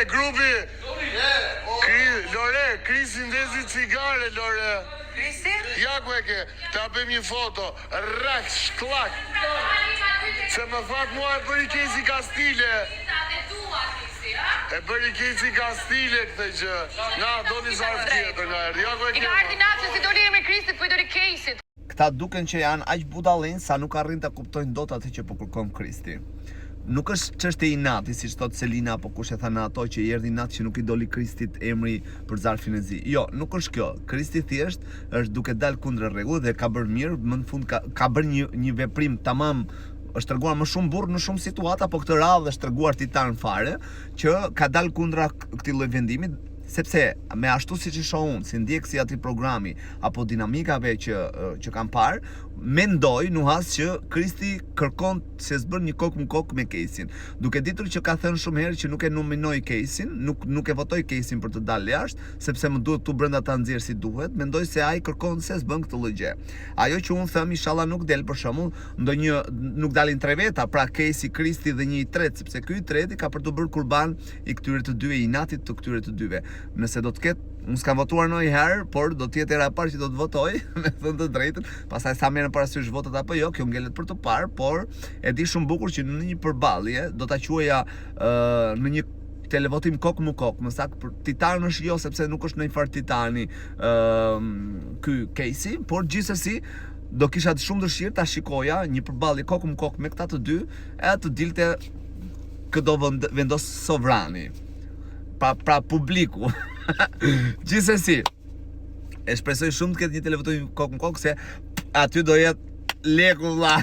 Grupi! Lore, Krisi ndezi cigare, Lore. Krisi? Ja ku e ke, ta bëjmë një foto. Rak, shklak. Se më fat mua e bëri Kesi Kastile. E bëri Kesi Kastile këtë gjë. Na, do një zarf tjetër nga erdi. Ja ku e ke. I ka ardi natë se do lirë me Krisit, po i do lirë Kesit. Këta duken që janë aq budallin sa nuk arrin ta kuptojnë dot atë që po kërkon Kristi. Nuk është çështje inati, siç thot Selina apo kush e thanë ato që i erdhi inat që nuk i doli Kristit emri për zarfin e zi. Jo, nuk është kjo. Kristi thjesht është duke dalë kundër rregullit dhe ka bërë mirë, më në fund ka bërë një veprim tamam. Është treguar më shumë burr në shumë situata, po këtë radhë është treguar titan fare që ka dalë kundra këtij lloj vendimi. Sepse me ashtu siç e shoh unë, si ndjekësi atij programi apo dinamikave që kam parë, mendoj nuhas që Kristi kërkon se s'bën një kokë më kokë me Kesin. Duke ditur që ka thënë shumë herë që nuk e nominoi Kesin, nuk e votoi Kesin për të dalë jashtë, sepse më duhet tu brenda ta nxjerr si duhet, mendoj se ai kërkon se s'bën këtë lloj gjë. Ajo që unë them inshallah nuk del për shembull, ndonjë nuk dalin tre veta, pra Kesi, Kristi dhe një i tretë, sepse ky i treti ka për të bërë kurban i këtyre të dy, i inatit të këtyre të dyve. Nëse do të ketë, unë s'kam votuar ndonjëherë, por do të jetë era e parë që do të votoj, me thënë të drejtën, pastaj sa merren parasysh votat apo jo, kjo ngelet për të parë, por e di shumë bukur që në një përballje do ta quaja në një televotim kokë më kokë, më saktë për Titan është jo, sepse nuk është ndonjë farë Titani ky Casey, por gjithsesi do kisha shumë dëshirë ta shikoja një përballje kokë më kokë me këta të dy, e të dilte këdo vendos sovrani. Pra publiku. Gjithsesi, e shpresoj shumë të ketë një televotim kokë më kokë, se aty do jetë leku vlla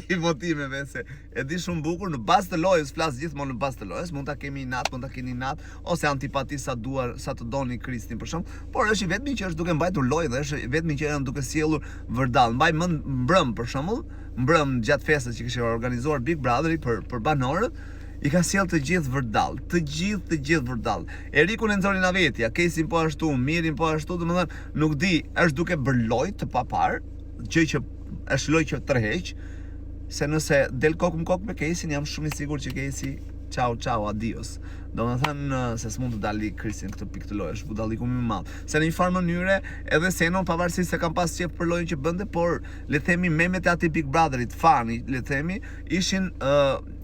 i votimeve, se e di shumë bukur, në bazë të lojës, flas gjithmonë në bazë të lojës, mund ta kemi inat, mund ta keni inat ose antipati sa të doni Kristin për shkak, por është i vetmi që është duke mbajtur lojë dhe është i vetmi që janë duke sjellur vërdall. Mbaj mend mbrëm për shembull, mbrëm gjatë festës që kishte organizuar Big Brotheri për banorët, i ka sjell të gjithë vërdall, të gjithë vërdall. Erikun e nxori Navetja, Kesin po ashtu, Mirin po ashtu, domethënë nuk di, është duke bërë lojë të papar, gjë që është lojë që tërheq, se nëse del kokë më kokë me Kesin, jam shumë i sigurt që Kesi ciao, adios. Domethënë se s'mund të dali Kristin këtë pikë të lojë, është budalliku më i madh. Se në një farë mënyre edhe Senon, pavarësisht se kam pas qef për lojën që bënte, por le të themi memet e atij Big Brotherit, fani, le të themi, ishin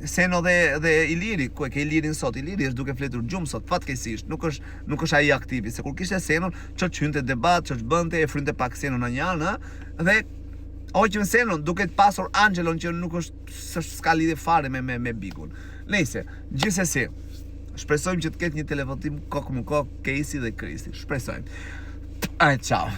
Seno dhe Iliri, ku e ke Ilirin sot? Iliri është duke fletur gjumë sot, fatkeqësisht, nuk është ai aktivi, se kur kishte Senon, ç'është hynte debat, ç'është bënte, e frynte pak Senon në një anë, dhe hoqëm Senon duke të pasur Angelon që nuk s'ka lidhje fare me Bigun. Nëse, gjithsesi, shpresojmë që të ketë një televotim kokë më kokë Casey dhe Kristi. Shpresojmë. Ciao.